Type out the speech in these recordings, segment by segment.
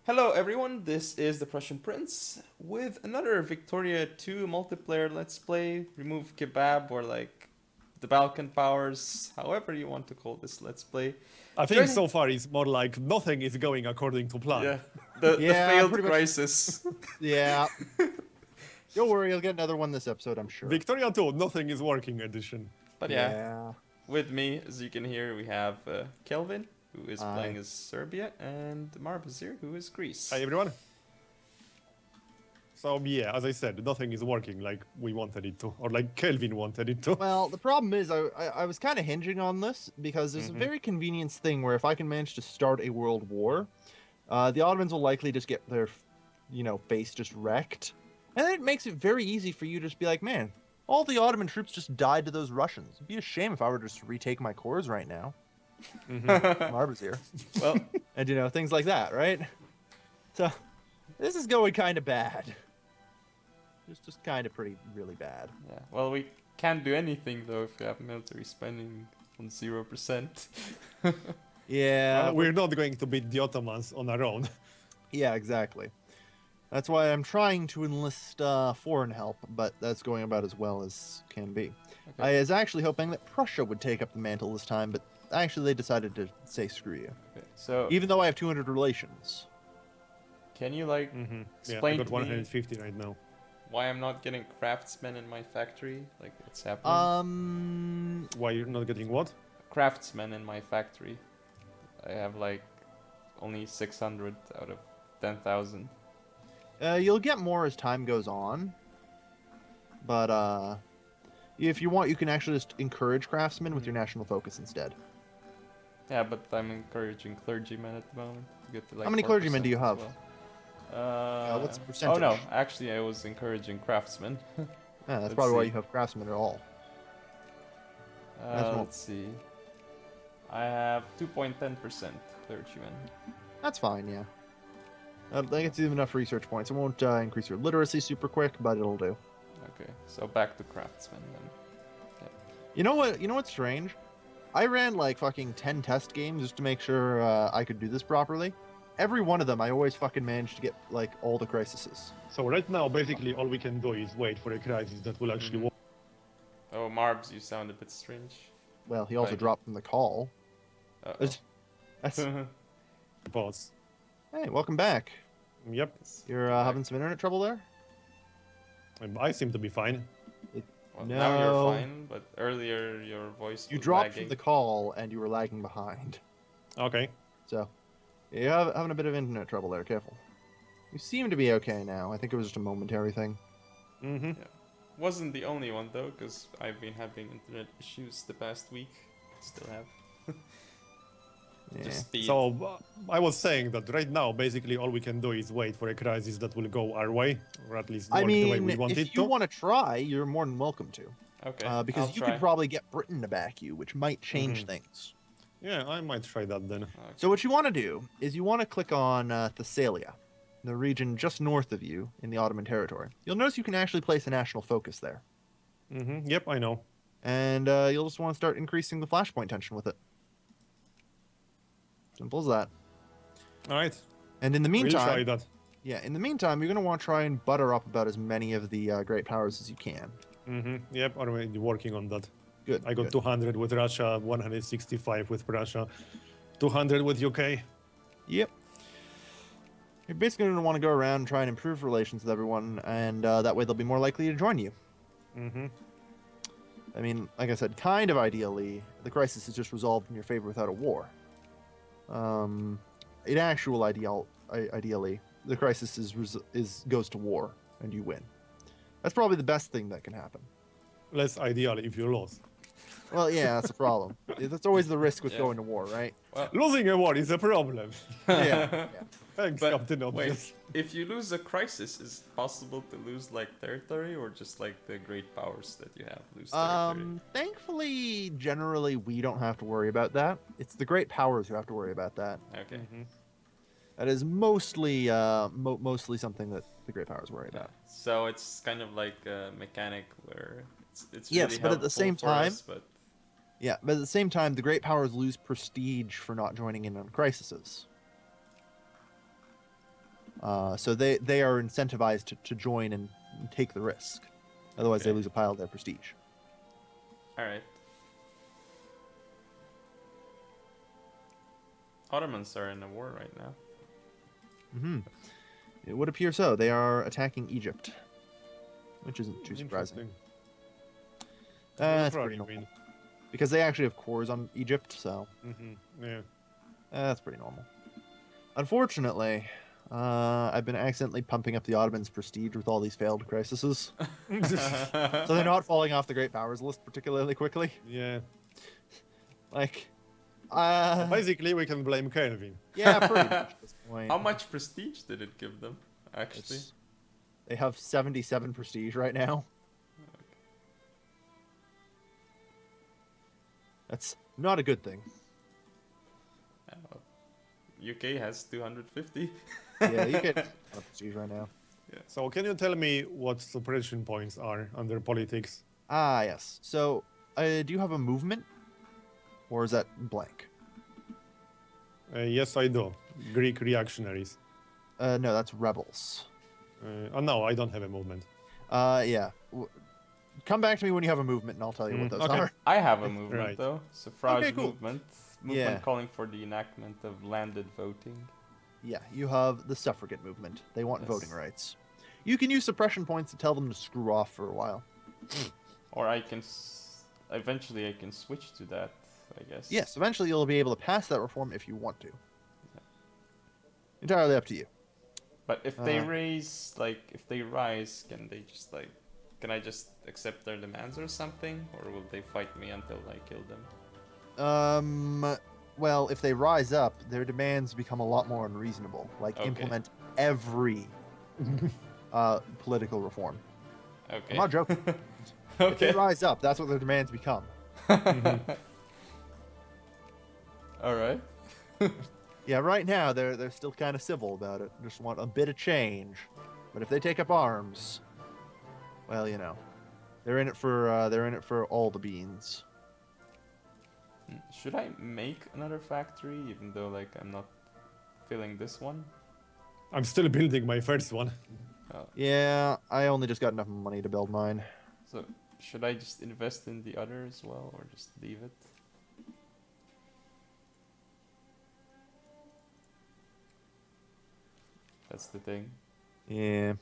Hello everyone, this is the Prussian Prince with another Victoria 2 multiplayer let's play, remove kebab or like the Balkan powers, however you want to call this let's play. I think Joining, so far it's more like nothing is going according to plan. yeah, the Yeah, failed pretty much. crisis. Yeah. Don't worry, you'll get another one this episode, I'm sure. Victoria 2, nothing is working edition. But yeah, with me, as you can hear, we have Kelvin, who is playing as Serbia, and Marbazir, who is Greece. Hi everyone. So yeah, as I said, nothing is working like we wanted it to, or like Kelvin wanted it to. Well, the problem is I was kind of hinging on this because there's a very convenience thing where if I can manage to start a world war, the Ottomans will likely just get their, base just wrecked. And then it makes it very easy for you to just be like, man, all the Ottoman troops just died to those Russians. It'd be a shame if I were just to retake my cores right now. Marba's here. Well, And, things like that, right? So, this is going kind of bad. It's just kind of really bad. yeah. Well, we can't do anything though if you have military spending on 0%. Yeah. We're not going to beat the Ottomans on our own. Yeah, exactly. That's why I'm trying to enlist foreign help, but that's going about as well as can be. Okay. I was actually hoping that Prussia would take up the mantle this time, but actually they decided to say screw you. Okay, so, Even though I have 200 relations. can you like Yeah, I explain got to me 150 right now. why I'm not getting craftsmen in my factory? Like, what's happening? Why you're not getting what? Craftsmen in my factory. I have like only 600 out of 10,000. You'll get more as time goes on, but if you want, you can actually just encourage craftsmen with your national focus instead. Yeah, but I'm encouraging clergymen at the moment to get to like. How many 4% clergymen do you as have? well. What's the Oh percentage? no, actually I was encouraging craftsmen. Yeah, that's Let's probably why see. you have craftsmen at all. That's more- Let's see. I have 2.10% clergymen. That's fine, yeah. I think it's even enough research points. It won't increase your literacy super quick, but it'll do. Okay, so back to craftsmen then. You know what? You know what's strange? I ran like fucking 10 test games just to make sure I could do this properly. Every one of them, I always fucking managed to get like all the crises. So right now, basically all we can do is wait for a crisis that will actually work. Oh, Marbs, you sound a bit strange. Well, he also Right. dropped from the call. Uh-oh. That's... Pause. Hey, welcome back. Yep, You're having some internet trouble there? I seem to be fine. Well, now you're No. fine, but earlier your voice You was dropped lagging. from the call and you were lagging behind. Okay. So, you're having a bit of internet trouble there. Careful. You seem to be okay now. I think it was just a momentary thing. Wasn't the only one though, because I've been having internet issues the past week. Still have. Yeah. Just speed. So I was saying that right now, basically all we can do is wait for a crisis that will go our way, or at least I work the way mean, we want it if you to. want to try, you're more than welcome to. Okay. Because I'll you try. could probably get Britain to back you, which might change things. Yeah, I might try that then. Okay. So what you want to do is you want to click on Thessalia, the region just north of you in the Ottoman territory. You'll notice you can actually place a national focus there. Yep, I know. And you'll just want to start increasing the flashpoint tension with it. Simple as that. All right. And in the We'll meantime, try that. yeah, in the meantime, you're going to want to try and butter up about as many of the great powers as you can. Yep, already working on that. Good. I got good. 200 with Russia, 165 with Russia, 200 with UK. Yep. You're basically going to want to go around and try and improve relations with everyone, and that way they'll be more likely to join you. I mean, like I said, kind of ideally, the crisis is just resolved in your favor without a war. In actual ideally, the crisis is goes to war and you win. That's probably the best thing that can happen. Less ideal if you lose. Well, yeah, that's a problem. That's always the risk with Yeah. going to war, right? Well, Losing a war is a problem. Yeah. Thanks, but Captain wait, Obvious. if you lose a crisis, is it possible to lose like territory or just like the great powers that you have lose territory? Thankfully, generally, we don't have to worry about that. It's the great powers who have to worry about that. Okay. That is mostly mostly something that the great powers worry Yeah. about. So it's kind of like a mechanic where it's Yes, really but at the helpful same for time- us, but Yeah, but at the same time, the great powers lose prestige for not joining in on crises. So they are incentivized to join and take the risk. Otherwise, they Okay. lose a pile of their prestige. All right. Ottomans are in a war right now. Hmm. It would appear so. They are attacking Egypt, which isn't too surprising. Interesting. That's pretty normal. Because they actually have cores on Egypt, so Yeah. that's pretty normal. Unfortunately, I've been accidentally pumping up the Ottomans' prestige with all these failed crises. So they're not falling off the Great Powers list particularly quickly. Yeah. Like, So basically, we can blame Kelvin. yeah, pretty much at this point. How much prestige did it give them, actually? They have 77 prestige right now. That's not a good thing. UK has 250. Yeah, you get prestige right now. So can you tell me what suppression points are under politics? Ah, yes. So, do you have a movement? Or is that blank? Yes, I do. Greek reactionaries. No, that's rebels. No, I don't have a movement. Yeah. Come back to me when you have a movement and I'll tell you what those okay. are. I have a movement, Right. though. Suffrage Okay, cool. movement. Yeah. Calling for the enactment of landed voting. Yeah, you have the suffragette movement. They want Yes. voting rights. You can use suppression points to tell them to screw off for a while. Or I can... Eventually I can switch to that, I guess. Yes, eventually you'll be able to pass that reform if you want to. Entirely up to you. But if they if they rise, can they just can I just accept their demands or something? Or will they fight me until I kill them? Well, if they rise up, their demands become a lot more unreasonable. Like, Okay. implement every political reform. Okay. I'm not joking. If they Okay. rise up, that's what their demands become. Alright. Yeah, right now they're still kind of civil about it. Just want a bit of change. But if they take up arms, well, you know, they're in it for all the beans. Should I make another factory even though I'm not filling this one? I'm still building my first one. Yeah, I only just got enough money to build mine. So should I just invest in the other as well or just leave it? That's the thing. Yeah.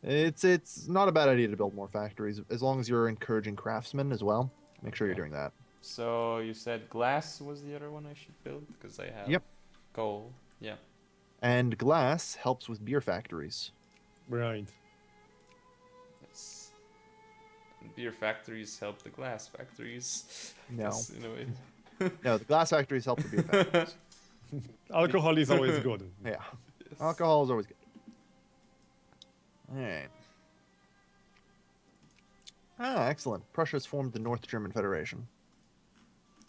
It's not a bad idea to build more factories as long as you're encouraging craftsmen as well. Make sure you're Okay. doing that. So you said glass was the other one I should build because I have Yep. coal. Yeah. And glass helps with beer factories. Right. Yes. And beer factories help the glass factories. No. Yes, in a way. No, the glass factories help the beer factories. Alcohol is always good. Yeah. Yes. Alcohol is always good. Alright. Ah, excellent. Prussia has formed the North German Federation.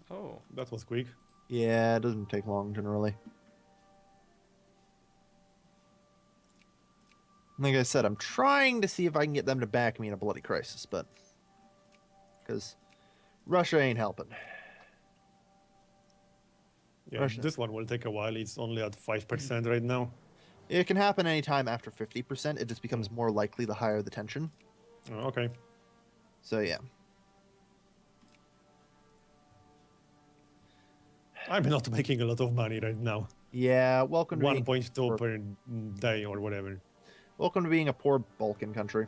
Oh. That was quick. Yeah, it doesn't take long generally. Like I said, I'm trying to see if I can get them to back me in a bloody crisis, but... Because Russia ain't helping. Yeah, Russia. this one will take a while. It's only at 5% right now. It can happen anytime after 50%. It just becomes more likely the higher the tension. Oh, okay. So, yeah. I'm not making a lot of money right now. Yeah, welcome to being, 1.2 per day or whatever. welcome to being a poor Balkan country.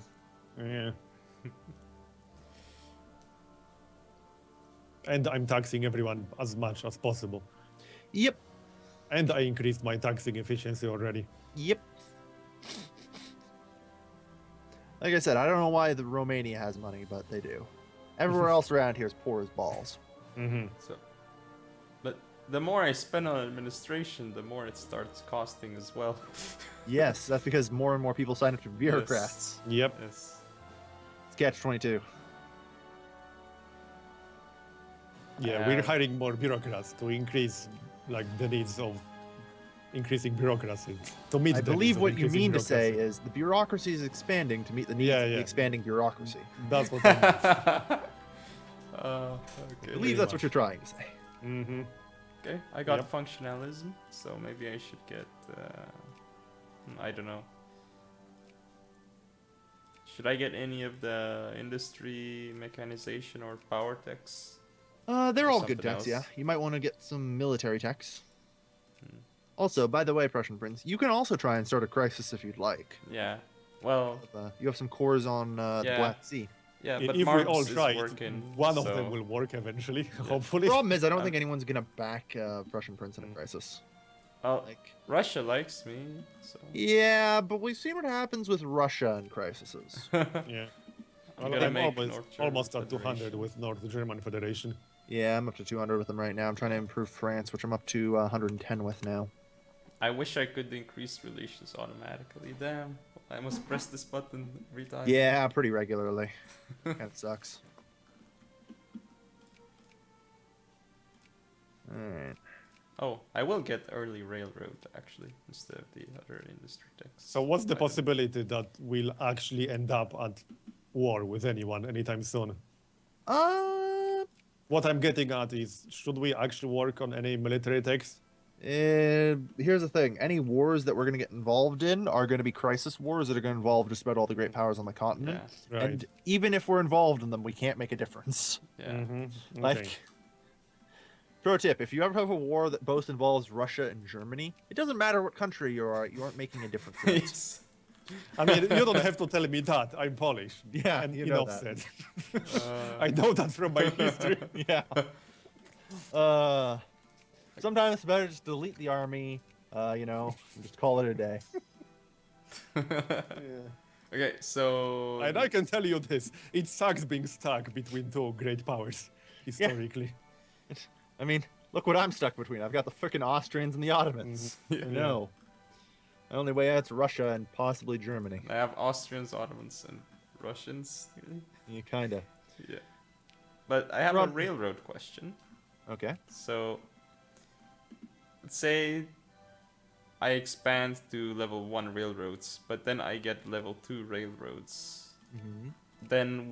Yeah. And I'm taxing everyone as much as possible. Yep. And I increased my taxing efficiency already. Yep. Like I said, I don't know why the Romania has money, but they do. Everywhere else around here is poor as balls. Mm-hmm. So, but the more I spend on administration, the more it starts costing as well. Yes, that's because more and more people sign up to be bureaucrats. Yep. Yes. It's catch-22. Yeah, we're hiring more bureaucrats to increase the needs of increasing bureaucracy. To meet I the needs believe of what you increasing mean to say bureaucracy. is the bureaucracy is expanding to meet the needs Yeah, of the yeah. expanding bureaucracy. That's what I mean. Okay. I believe that's what you're trying to say. Mm-hmm. Okay, I got Yep. functionalism, so maybe I should get I don't know. Should I get any of the industry, mechanization, or power techs? They're Or all good something techs, yeah. else. You might want to get some military techs. Hmm. Also, by the way, Prussian Prince, you can also try and start a crisis if you'd like. Yeah. Well, You have some cores on the Yeah. Black Sea. yeah, but If we all Marbs is try it, working. one of so- them will work eventually, Yeah. hopefully. Problem is, I don't Um, think anyone's gonna back Prussian Prince in a Mm. crisis. Well, Like, Russia likes me, so. yeah, but we've seen what happens with Russia in crises. Yeah. I'm Well, gonna I'm make almost, North German almost at 200 Federation. with North German Federation. Yeah, I'm up to 200 with them right now. I'm trying to improve France, which I'm up to 110 with now. I wish I could increase relations automatically. Damn, I must press this button every time. Yeah, pretty regularly. Kind of sucks. Alright. Oh, I will get early railroad actually instead of the other industry techs. So what's the I don't- possibility that we'll actually end up at war with anyone anytime soon? What I'm getting at is, should we actually work on any military techs? Here's the thing. Any wars that we're going to get involved in are going to be crisis wars that are going to involve just about all the great powers on the continent. Yeah, Right. And even if we're involved in them, we can't make a difference. yeah. Mhm, Like, okay. pro tip, if you ever have a war that both involves Russia and Germany, it doesn't matter what country you are, you aren't making a difference. in it. Yes. I mean, you don't have to tell me that. I'm Polish. Yeah, and you know enough that. said. I know that from my history. Yeah. Sometimes it's better just delete the army, and just call it a day. Okay, so And I can tell you this: it sucks being stuck between two great powers historically. I mean, look what I'm stuck between. I've got the frickin' Austrians and the Ottomans. Yeah. No. The only way out's Russia and possibly Germany. I have Austrians, Ottomans, and Russians. Really? You kinda. Yeah. But I have a Rob- railroad question. Okay. So, let's say I expand to level 1 railroads, but then I get level 2 railroads. Mm-hmm. Then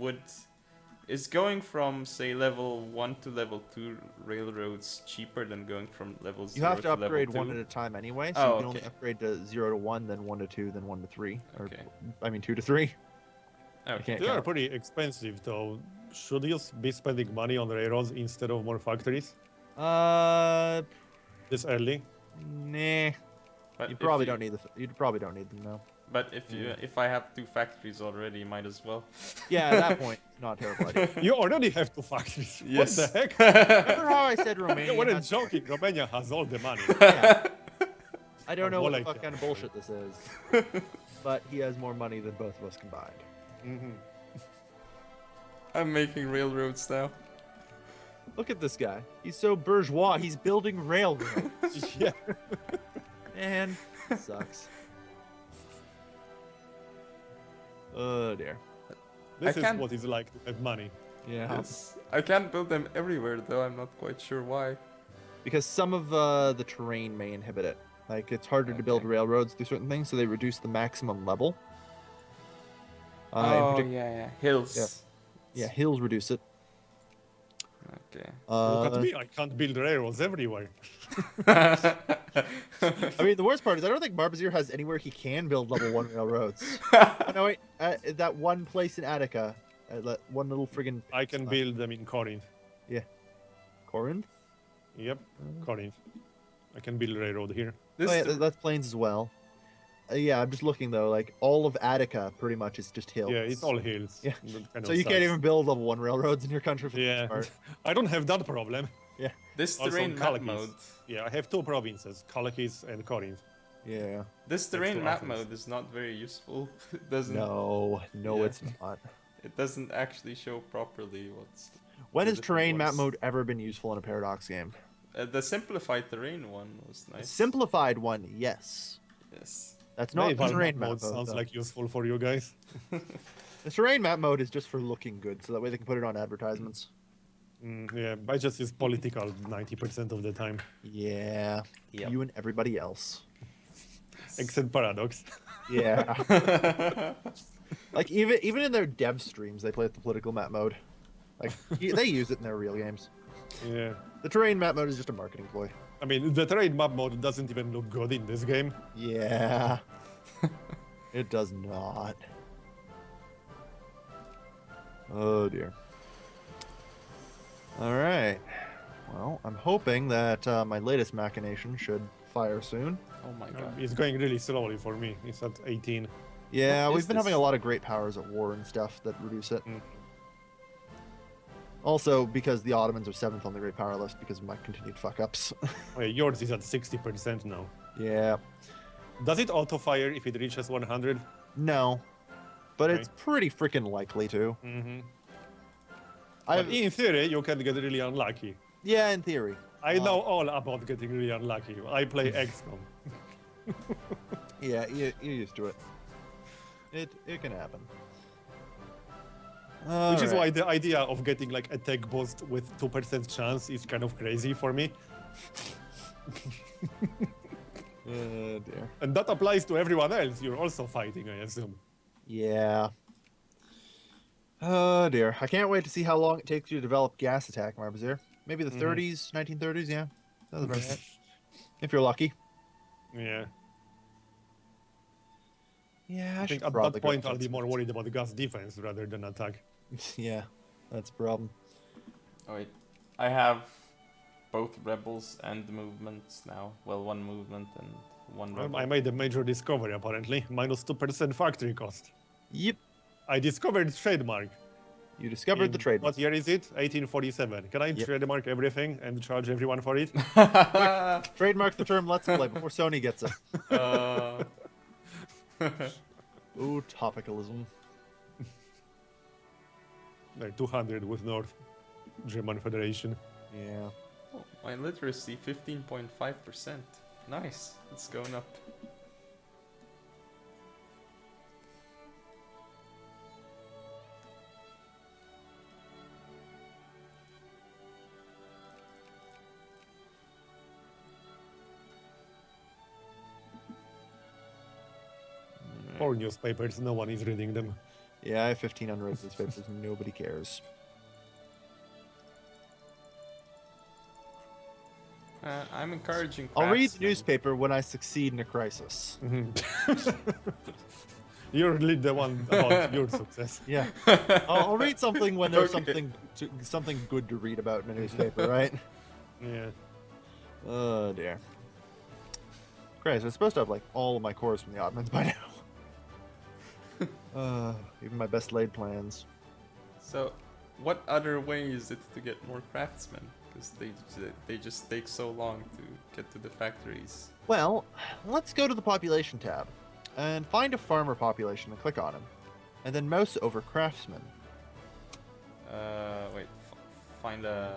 is going from, say, level 1 to level 2 railroads cheaper than going from level 0 You have to level upgrade 2? one at a time anyway, so Oh, you can only okay. upgrade to 0 to 1, then 1 to 2, then 1 to 3. Or, Okay. I mean, 2 to 3. Okay. can't They are count. pretty expensive, though. Should you be spending money on railroads instead of more factories this early? Nah. But You if probably don't need you probably don't need them though. But if I have 2 factories already, might as well. Yeah, at that point, not a terrible idea. You already have two factories. Yes. What the heck? Remember how I said You Romania? weren't has- joking. Romania has all the money. Yeah. I don't know what the Wallachia. fuck kind of bullshit this is, but he has more money than both of us combined. Mhm. I'm making railroads now. Look at this guy. He's so bourgeois. He's building railroads. Yeah. Man, sucks. Oh dear. This is can't- what it's like to have money. Yeah. Yes. I can't build them everywhere though. I'm not quite sure why. Because some of the terrain may inhibit it. Like it's harder to build Okay. railroads through certain things, so they reduce the maximum level. In Oh partic- yeah. Hills. yeah, hills reduce it. Okay. Look at me. I can't build railroads everywhere. I mean, the worst part is I don't think Barbazir has anywhere he can build level 1 railroads. Oh, no, wait. That one place in Attica. That one little friggin' I can build them in Corinth. Corinth? Yep, Corinth. I can build railroad here. This Oh, yeah, that's plains as well. Yeah, I'm just looking though. Like all of Attica, pretty much is just hills. Yeah, it's all hills. Yeah. That kind So of you can't sucks. even build level 1 railroads in your country for the Yeah, most part. I don't have that problem. this Also terrain map Kalakis. mode. Yeah, I have two provinces, Kalakis and Corinth. Yeah. This terrain to map Athens. mode is not very useful. It doesn't. No, Yeah. it's not. It doesn't actually show properly what's. When the has different terrain map ones. mode ever been useful in a Paradox game? The simplified terrain one was The nice. simplified one, yes. Yes. That's not the Naval terrain map map mode mode. sounds though. like useful for you guys. The terrain map mode is just for looking good, so that way they can put it on advertisements. Yeah, I just use political 90% of the time. Yeah. Yep. You and everybody else. Except Paradox. Yeah. Like even in their dev streams, they play with the political map mode. Like they use it in their real games. Yeah. The terrain map mode is just a marketing ploy. I mean, the terrain map mode doesn't even look good in this game. Yeah. It does not. Oh dear. All right. Well, I'm hoping that my latest machination should fire soon. Oh my god. It's going really slowly for me. It's at 18. Yeah, What we've is been having a this? lot of great powers at war and stuff that reduce it. Mm. Also, because the Ottomans are 7th on the great power list because of my continued fuck ups. Wait, yours is at 60% now. Yeah. Does it auto fire if it reaches 100? No. But Okay. it's pretty freaking likely to. Mm-hmm. I But in theory, you can get really unlucky. Yeah, in theory. I know all about getting really unlucky. I play XCOM. Yeah, you're used to it. It can happen. Which is why the idea of getting like a tech boost with 2% chance is kind of crazy for me. Oh dear. And that applies to everyone else you're also fighting, I assume. Yeah. Oh dear. I can't wait to see how long it takes you to develop gas attack, Marbazier. Maybe the 30s, 1930s, yeah. Sounds about right. If you're lucky. Yeah. Yeah, I think should at probably that go point to I'll be more Texas. worried about the gas defense rather than attack. Yeah, that's a problem. Oh wait, I have both rebels and movements now. Well, one movement and one rebel. I made a major discovery apparently. Minus 2% factory cost. Yep. I discovered trademark. You discovered the trademark. What year is it? 1847. Can I Yep. trademark everything and charge everyone for it? Trademark the term "Let's Play" before Sony gets it. uh, Ooh, topicalism. Like 200 with North German Federation. Yeah. oh, my literacy 15.5%. Nice, it's going up. Or newspapers, no one is reading them. Yeah, I have 15 unread newspapers. Nobody cares. I'm encouraging. I'll read the craftsmen. newspaper when I succeed in a crisis. You're the one about your success. Yeah. I'll read something when there's Okay. something good to read about in a newspaper, right? Yeah. Oh dear. Christ, I'm supposed to have like all of my cores from the Ottomans by now. Even my best laid plans. So, what other way is it to get more craftsmen? Because they just take so long to get to the factories. Well, let's go to the population tab and find a farmer population and click on him, and then mouse over craftsmen. Wait, find a.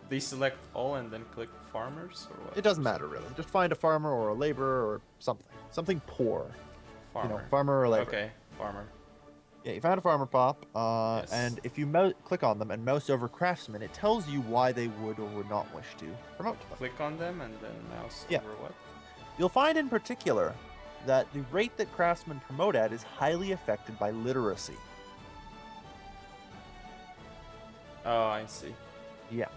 Deselect all and then click farmers or what? It doesn't matter really. Just find a farmer or a laborer or something poor. Farmer. You know, farmer or laborer. Okay, farmer. Yeah, you found a farmer pop, Yes. and if you click on them and mouse over craftsmen, it tells you why they would or would not wish to promote them. Click on them and then mouse Yeah. over what? You'll find in particular that the rate that craftsmen promote at is highly affected by literacy. Oh, I see. Yeah.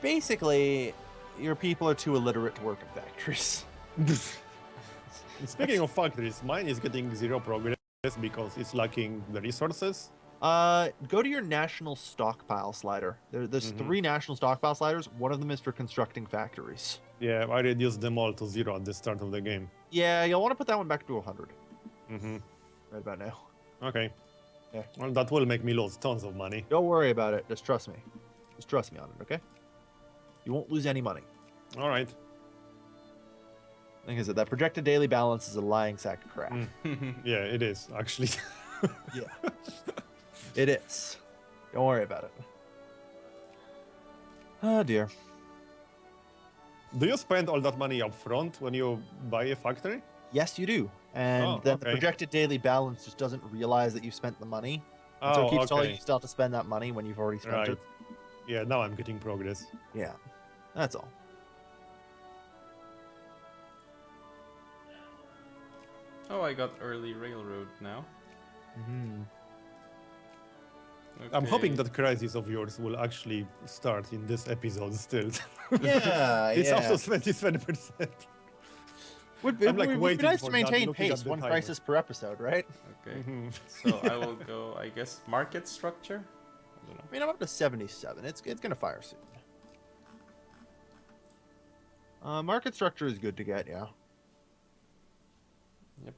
Basically, your people are too illiterate to work in factories. Speaking of factories, mine is getting 0 progress because it's lacking the resources. Go to your national stockpile slider. There's 3 national stockpile sliders. One of them is for constructing factories. Yeah, I reduced them all to 0 at the start of the game. Yeah, you'll want to put that one back to 100 Mm-hmm. right about now. Okay. Yeah. Well, that will make me lose tons of money. Don't worry about it. Just trust me. Just trust me on it, okay? You won't lose any money. All right. Like I said, that projected daily balance is a lying sack of crap. Yeah, it is actually. Yeah. It is. Don't worry about it. Oh dear. Do you spend all that money up front when you buy a factory? Yes, you do. And Oh, then the okay. projected daily balance just doesn't realize that you've spent the money. And so it keeps telling you still have to spend that money when you've already spent Right. it. Yeah, now I'm getting progress. Yeah. That's all. Oh, I got early railroad now. Mm-hmm. I'm hoping Okay. that crisis of yours will actually start in this episode still. Yeah, It's yeah. also 27%. I'm like would be waiting nice for to that, maintain looking at pace, the one timer. crisis per episode, right? Okay. Mhm. So I will go, I guess, market structure? I don't know. I mean, I'm up to 77. It's gonna fire soon. Market structure is good to get, yeah. Yep.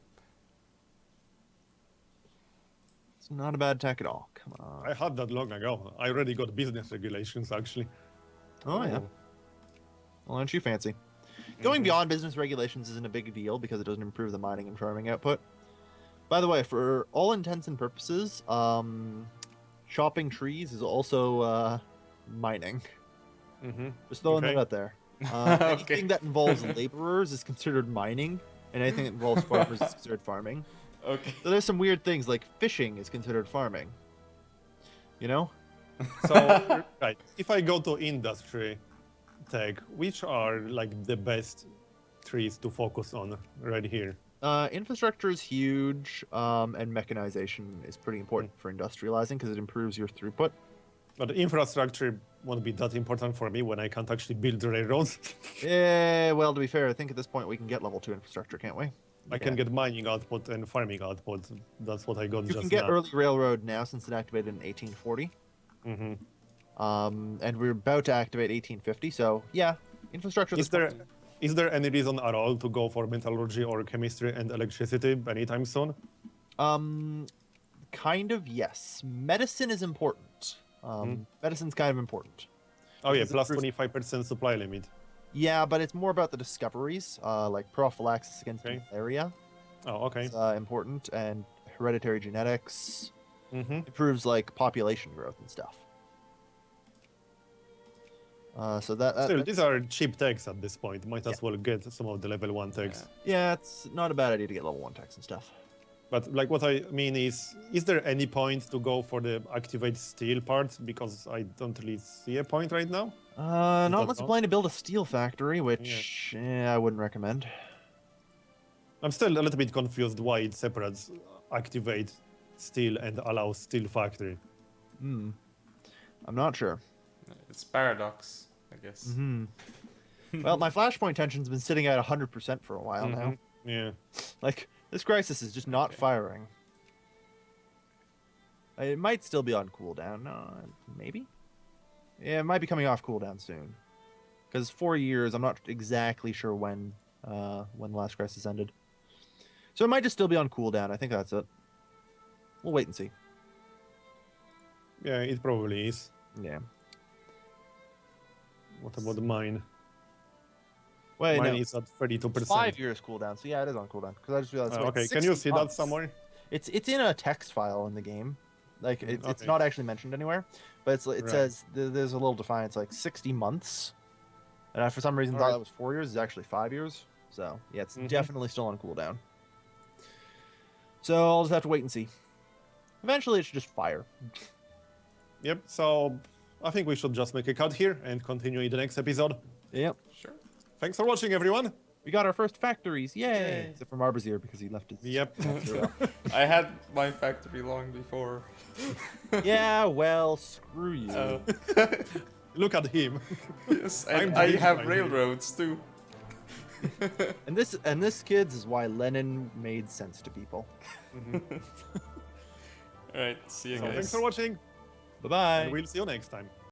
It's not a bad tech at all. Come I on. had that long ago. I already got business regulations actually. Oh yeah. Well, aren't you fancy? Going beyond business regulations isn't a big deal because it doesn't improve the mining and farming output. By the way, for all intents and purposes, chopping trees is also mining. Mm-hmm. Just throwing Okay. that out there. Okay. Anything that involves laborers is considered mining, and anything that involves farmers is considered farming. Okay. So there's some weird things like fishing is considered farming. You know? So right, if I go to industry tech, which are like the best trees to focus on right here? Infrastructure is huge, and mechanization is pretty important for industrializing because it improves your throughput. But infrastructure won't be that important for me when I can't actually build railroads. Yeah, well, to be fair, I think at this point we can get level 2 infrastructure, can't we? I can get mining output and farming output. That's what I got You just can get now. early railroad now since it activated in 1840. Mm-hmm. And we're about to activate 1850. So yeah, infrastructure. Is there any reason at all to go for metallurgy or chemistry and electricity anytime soon? Kind of yes. Medicine is important. Medicine's kind of important. Oh yeah, Because it plus improves- 25% supply limit. Yeah, but it's more about the discoveries, like prophylaxis against Okay. malaria. Oh, okay. Is important, and hereditary genetics Mm-hmm. improves like population growth and stuff. So that Still, these are cheap techs at this point. Might as Yeah. well get some of the level 1 techs. yeah, it's not a bad idea to get level 1 techs and stuff. But like what I mean is there any point to go for the activate steel part? Because I don't really see a point right now. Not that unless you're all? planning to build a steel factory, which I wouldn't recommend. I'm still a little bit confused why it separates activate steel and allow steel factory. I'm not sure. It's paradox, I guess. Well, my flashpoint tension's been sitting at 100% for a while now. Yeah. Like, this crisis is just not firing. It might still be on cooldown. No, maybe? Yeah, it might be coming off cooldown soon. Because 4 years, I'm not exactly sure when the last crisis ended. So it might just still be on cooldown. I think that's it. We'll wait and see. Yeah, it probably is. Yeah. What about mine? Wait, Mine no. is at 32%. 5 years cooldown. So yeah, it is on cooldown. Because I just realized. wait, Okay, can you 60 see that months. somewhere? It's in a text file in the game. Like it's okay. not actually mentioned anywhere, but it Right. says there's a little defiance like 60 months, and I for some reason thought Alright. that was 4 years. It's actually 5 years. So yeah, it's definitely still on cooldown. So I'll just have to wait and see. Eventually, it should just fire. Yep, so I think we should just make a cut here and continue in the next episode. Yep. Sure. Thanks for watching, everyone. We got our first factories. Yay! Yay. Except for Marbazier because he left his. Yep. I had my factory long before. Yeah. Well, screw you. Oh. Look at him. Yes, I'm and I rich have right here. railroads too. And this, kids, is why Lenin made sense to people. Alright, see you So guys. thanks for watching. Bye bye. And we'll see you next time.